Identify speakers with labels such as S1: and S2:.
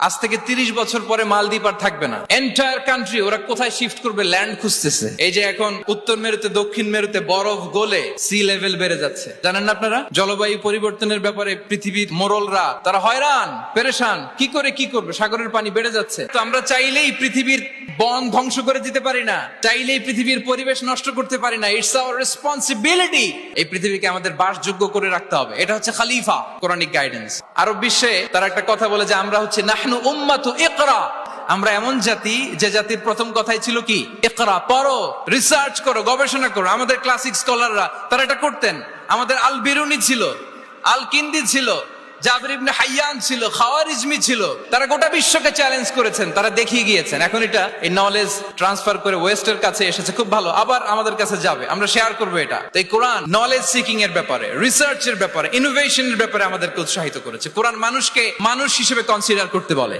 S1: আজ থেকে 30 বছর পরে মালদ্বীপ আর থাকবে না। এন্টায়ার কান্ট্রি ওরা কোথায় শিফট করবে, ল্যান্ড খুঁজতেছে। এই যে এখন উত্তর মেরুতে দক্ষিণ মেরুতে বরফ গলে সি লেভেল বেড়ে যাচ্ছে, জানেন না আপনারা? জলবায়ু পরিবর্তনের ব্যাপারে পৃথিবীর মোড়লরা তারা হয়রান পেরেশান, কি করবে, সাগরের পানি বেড়ে যাচ্ছে। তো আমরা চাইলেই পৃথিবীর বন ধ্বংস করে দিতে পারি না, চাইলেই পৃথিবীর পরিবেশ নষ্ট করতে পারি না। ইটস আওয়ার রেসপন্সিবিলিটি এই পৃথিবীকে আমাদের বাসযোগ্য করে রাখতে হবে। এটা হচ্ছে খালিফা কোরআনিক গাইডেন্স। আরব বিশ্বে তারা একটা কথা বলে যে আমরা হচ্ছে নাহনু উম্মাতু ইকরা, আমরা এমন জাতি যে জাতির প্রথম কথাই ছিল কি, ইকরা, পড়ো, রিসার্চ করো, গবেষণা করো। আমাদের ক্লাসিক স্কলাররা তারা এটা করতেন। আমাদের আল বিরুনি ছিল, আল কিন্দি ছিল, জাবির ইবনে হাইয়ান ছিল, খাওয়ারিজমি ছিল। তারা গোটা বিশ্বকে চ্যালেঞ্জ করেছেন, তারা দেখিয়ে গিয়েছেন। এখন এটা এই নলেজ ট্রান্সফার করে ওয়েস্টের কাছে এসেছে, খুব ভালো, আবার আমাদের কাছে যাবে, আমরা শেয়ার করবো এটা। তাই কোরআন নলেজ সিকিং এর ব্যাপারে, রিসার্চের ব্যাপারে, ইনোভেশনের ব্যাপারে আমাদেরকে উৎসাহিত করেছে। কোরআন মানুষকে মানুষ হিসেবে কনসিডার করতে বলে।